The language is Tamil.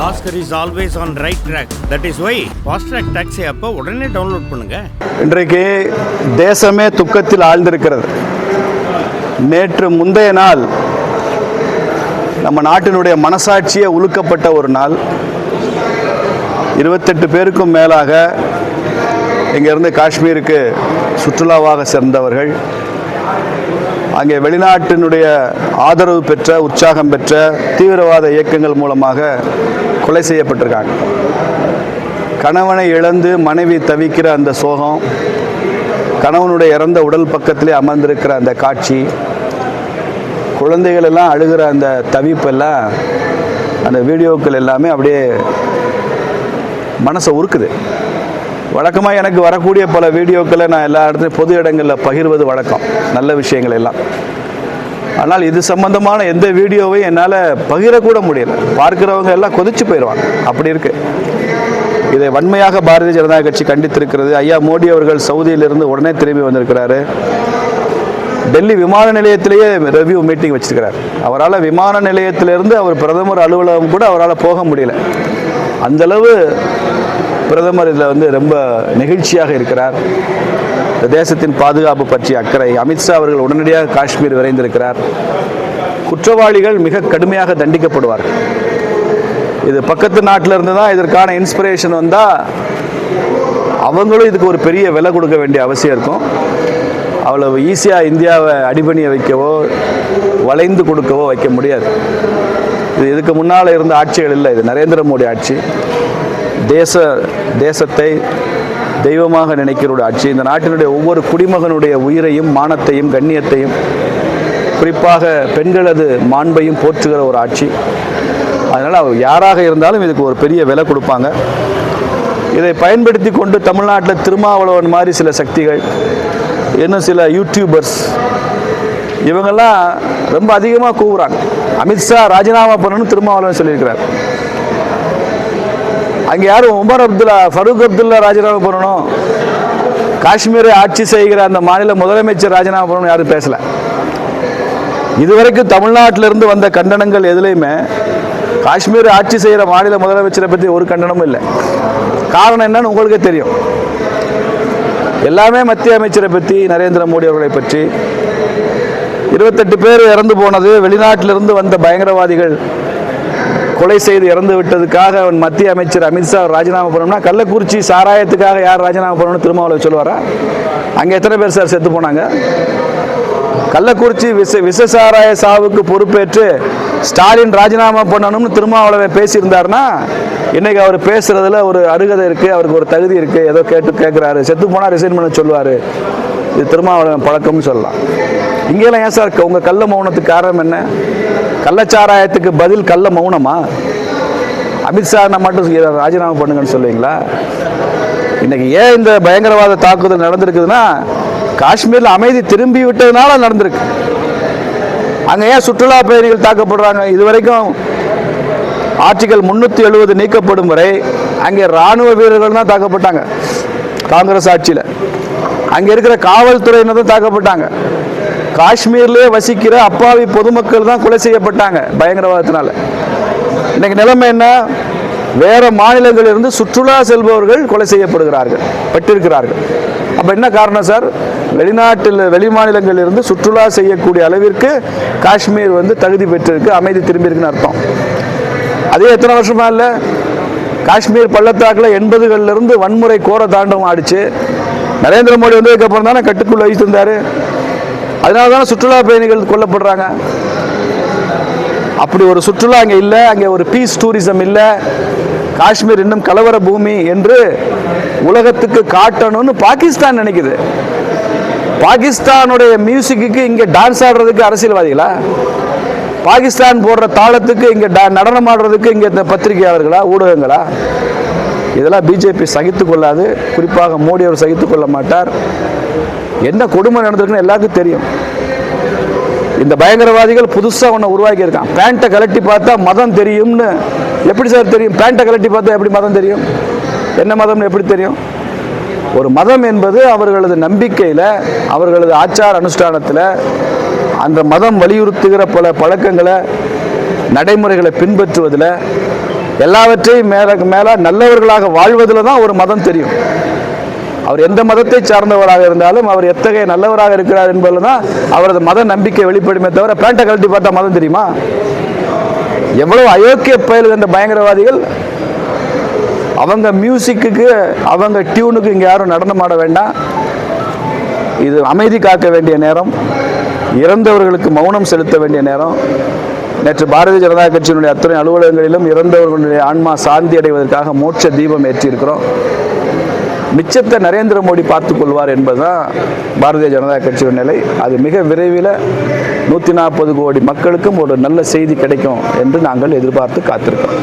Oscar is always on right track. That is why Fast Track Taxi அப்போ உடனே டவுன்லோட் பண்ணுங்க. இன்றைக்கு தேசமே துக்கத்தில் ஆழ்ந்திருக்கிறது. நேற்று முந்தைய நாள் நம்ம நாட்டினுடைய மனசாட்சியே உலுக்கப்பட்ட ஒரு நாள். 28 பேருக்கும் மேலாக இங்கிருந்து காஷ்மீருக்கு சுற்றுலாவாக சேர்ந்தவர்கள் அங்கே வெளிநாட்டினுடைய ஆதரவு பெற்ற உற்சாகம் பெற்ற தீவிரவாத இயக்கங்கள் மூலமாக கொலை செய்யப்பட்டிருக்காங்க. கணவனை இழந்து மனைவி தவிக்கிற அந்த சோகம், கணவனுடைய இறந்த உடல் பக்கத்திலே அமர்ந்திருக்கிற அந்த காட்சி, குழந்தைகள் எல்லாம் அழுகிற அந்த தவிப்பெல்லாம், அந்த வீடியோக்கள் எல்லாமே அப்படியே மனசை உருக்குது. வழக்கமாக எனக்கு வரக்கூடிய பல வீடியோக்களை நான் எல்லா இடத்துலையும் பொது இடங்களில் பகிர்வது வழக்கம், நல்ல விஷயங்கள் எல்லாம். ஆனால் இது சம்பந்தமான எந்த வீடியோவையும் என்னால் பகிரக்கூட முடியல. பார்க்கிறவங்க எல்லாம் கொதிச்சு போயிடுவாங்க, அப்படி இருக்கு. இதை வன்மையாக பாரதிய ஜனதா கட்சி கண்டித்திருக்கிறது. ஐயா மோடி அவர்கள் சவுதியிலிருந்து உடனே திரும்பி வந்திருக்கிறாரு. டெல்லி விமான நிலையத்திலேயே ரெவ்யூ மீட்டிங் வச்சிருக்கிறார். அவரால் விமான நிலையத்திலிருந்து அவர் பிரதமர் அலுவலகம் கூட அவரால் போக முடியல. அந்தளவு பிரதமர் இதில் ரொம்ப நெகிழ்ச்சியாக இருக்கிறார். இந்த தேசத்தின் பாதுகாப்பு பற்றிய அக்கறை. அமித்ஷா அவர்கள் உடனடியாக காஷ்மீர் விரைந்திருக்கிறார். குற்றவாளிகள் மிக கடுமையாக தண்டிக்கப்படுவார்கள். இது பக்கத்து நாட்டில் இருந்து தான் இதற்கான இன்ஸ்பிரேஷன் வந்தால் அவங்களும் இதுக்கு ஒரு பெரிய விலை கொடுக்க வேண்டிய அவசியம் இருக்கும். அவ்வளவு ஈஸியாக இந்தியாவை அடிபணிய வைக்கவோ வளைந்து கொடுக்கவோ வைக்க முடியாது. இது இதுக்கு முன்னால் இருந்த ஆட்சிகள் இல்லை. இது நரேந்திர மோடி ஆட்சி. தேசத்தை தெய்வமாக நினைக்கிற ஆட்சி. இந்த நாட்டினுடைய ஒவ்வொரு குடிமகனுடைய உயிரையும் மானத்தையும் கண்ணியத்தையும் குறிப்பாக பெண்களது மாண்பையும் போற்றுகிற ஒரு ஆட்சி. அதனால் அவர் யாராக இருந்தாலும் இதுக்கு ஒரு பெரிய விலை கொடுப்பாங்க. இதை பயன்படுத்தி கொண்டு தமிழ்நாட்டில் திருமாவளவன் மாதிரி சில சக்திகள், இன்னும் சில யூடியூபர்ஸ், இவங்கெல்லாம் ரொம்ப அதிகமாக கூவுறாங்க. அமித்ஷா ராஜினாமா பண்ணணும்னு திருமாவளவன் சொல்லியிருக்கிறார். அங்கே யாரும் ஃபரூக் அப்துல்லா ராஜினாமா பண்ணணும், காஷ்மீரை ஆட்சி செய்கிற அந்த மாநில முதலமைச்சர் ராஜினாமா பண்ணணும் யாரும் பேசல. இதுவரைக்கும் தமிழ்நாட்டிலிருந்து வந்த கண்டனங்கள் எதுலையுமே காஷ்மீரை ஆட்சி செய்கிற மாநில முதலமைச்சரை பற்றி ஒரு கண்டனமும் இல்லை. காரணம் என்னன்னு உங்களுக்கே தெரியும். எல்லாமே மத்திய அமைச்சரை பற்றி, நரேந்திர மோடி அவர்களை பற்றி. 28 பேர் இறந்து போனது வெளிநாட்டிலிருந்து வந்த பயங்கரவாதிகள் கொலை செய்து இறந்து விட்டதுக்காக அவன் மத்திய அமைச்சர் அமித்ஷா ராஜினாமா பண்ணணும்னா, கள்ளக்குறிச்சி சாராயத்துக்காக யார் ராஜினாமா பண்ணணும்னு திருமாவளவன் சொல்லுவாரா? அங்கே எத்தனை பேர் சார் செத்து போனாங்க? கள்ளக்குறிச்சி விஷ சாராய சாவுக்கு பொறுப்பேற்று ஸ்டாலின் ராஜினாமா பண்ணணும்னு திருமாவளவன் பேசியிருந்தாருன்னா இன்னைக்கு அவர் பேசுறதுல ஒரு அருகதை இருக்கு, அவருக்கு ஒரு தகுதி இருக்கு. ஏதோ கேட்குறாரு, செத்து போனால் ரிசைன் பண்ண சொல்லுவார். இது திருமாவளவன் பழக்கம்னு சொல்லலாம். இங்கெல்லாம் ஏன் சார் உங்க கள்ள மௌனத்துக்கு காரணம் என்ன? கள்ளச்சாராயத்துக்கு பதில் கள்ள மௌனமா? அமித்ஷா மட்டும் ராஜினாமா பண்ணுங்கன்னு சொல்லுவீங்களா? இன்னைக்கு ஏன் இந்த பயங்கரவாத தாக்குதல் நடந்திருக்குதுன்னா, காஷ்மீர்ல அமைதி திரும்பி விட்டதுனால நடந்திருக்கு. அங்க ஏன் சுற்றுலா பயணிகள் தாக்கப்படுறாங்க? இதுவரைக்கும் ஆர்டிகல் 370 நீக்கப்படும் வரை அங்கே ராணுவ வீரர்கள் தான் தாக்கப்பட்டாங்க. காங்கிரஸ் ஆட்சியில் அங்க இருக்கிற காவல்துறையினர் தான் தாக்கப்பட்டாங்க. காஷ்மீர்லேயே வசிக்கிற அப்பாவி பொதுமக்கள் தான் கொலை செய்யப்பட்டாங்க பயங்கரவாதத்தினால. இன்னைக்கு நிலைமை என்ன? வேற மாநிலங்களிலிருந்து சுற்றுலா செல்பவர்கள் கொலை செய்யப்பட்டிருக்கிறார்கள். அப்ப என்ன காரணம் சார்? வெளி மாநிலங்களிலிருந்து சுற்றுலா செய்யக்கூடிய அளவிற்கு காஷ்மீர் தகுதி பெற்றிருக்கு, அமைதி திரும்பி இருக்குன்னு அர்த்தம். அதே எத்தனை வருஷமா இல்லை, காஷ்மீர் பள்ளத்தாக்கில் 80களிலிருந்து வன்முறை கோர தாண்டவம் ஆடிச்சு. நரேந்திர மோடி வந்ததுக்கு அப்புறம் தானே கட்டுக்குள்ள வைத்திருந்தாரு. அதனால தானே சுற்றுலா பயணிகள் கொல்லப்படுறாங்க. அப்படி ஒரு சுற்றுலா அங்கே இல்லை, அங்கே ஒரு பீஸ் டூரிசம் இல்லை. காஷ்மீர் இன்னும் கலவர பூமி என்று உலகத்துக்கு காட்டணும்னு பாகிஸ்தான் நினைக்குது. பாகிஸ்தானுடைய மியூசிக்கு இங்கே டான்ஸ் ஆடுறதுக்கு அரசியல்வாதிகளா? பாகிஸ்தான் போடுற தாளத்துக்கு இங்கே நடனம் ஆடுறதுக்கு இங்கே இந்த பத்திரிகையாளர்களா, ஊடகங்களா? இதெல்லாம் பிஜேபி சகித்து கொள்ளாது. குறிப்பாக மோடி அவர் சகித்து கொள்ள மாட்டார். என்ன கொடுமை நடந்திருக்குன்னு எல்லாருக்கும் தெரியும். இந்த பயங்கரவாதிகள் புதுசாக ஒன்று உருவாக்கி இருக்கான். பேண்ட்டை கலட்டி பார்த்தா மதம் தெரியும்னு. எப்படி சார் தெரியும்? பேண்ட்டை கலட்டி பார்த்தா எப்படி மதம் தெரியும்? என்ன மதம்னு எப்படி தெரியும்? ஒரு மதம் என்பது அவர்களது நம்பிக்கையில், அவர்களது ஆச்சார அனுஷ்டானத்தில், அந்த மதம் வலியுறுத்துகிற பல பழக்கங்களை, நடைமுறைகளை பின்பற்றுவதில் எல்லாவற்றையும் மேல நல்லவர்களாக வாழ்வதில் தான் ஒரு மதம் தெரியும். அவர் எந்த மதத்தை சார்ந்தவராக இருந்தாலும் அவர் எத்தகைய நல்லவராக இருக்கிறார் என்பதில் தான் அவரது மத நம்பிக்கை வெளிப்படுமே தவிர பேண்டை கழட்டி பார்த்தா மதம் தெரியுமா? எவ்வளவு அயோக்கிய பயல்கள் என்ற பயங்கரவாதிகள். அவங்க மியூசிக்கு அவங்க டியூனுக்கு இங்கே யாரும் நடனம் ஆட வேண்டாம். இது அமைதி காக்க வேண்டிய நேரம், இறந்தவர்களுக்கு மௌனம் செலுத்த வேண்டிய நேரம். நேற்று பாரதிய ஜனதா கட்சியினுடைய அத்தனை அலுவலகங்களிலும் இறந்தவர்களுடைய ஆன்மா சாந்தி அடைவதற்காக மோட்ச தீபம் ஏற்றியிருக்கிறோம். மிச்சத்தை நரேந்திர மோடி பார்த்துக் கொள்வார் என்பதுதான் பாரதிய ஜனதா கட்சியின் நிலை. அது மிக விரைவில் 140 கோடி மக்களுக்கும் ஒரு நல்ல செய்தி கிடைக்கும் என்று நாங்கள் எதிர்பார்த்து காத்திருக்கிறோம்.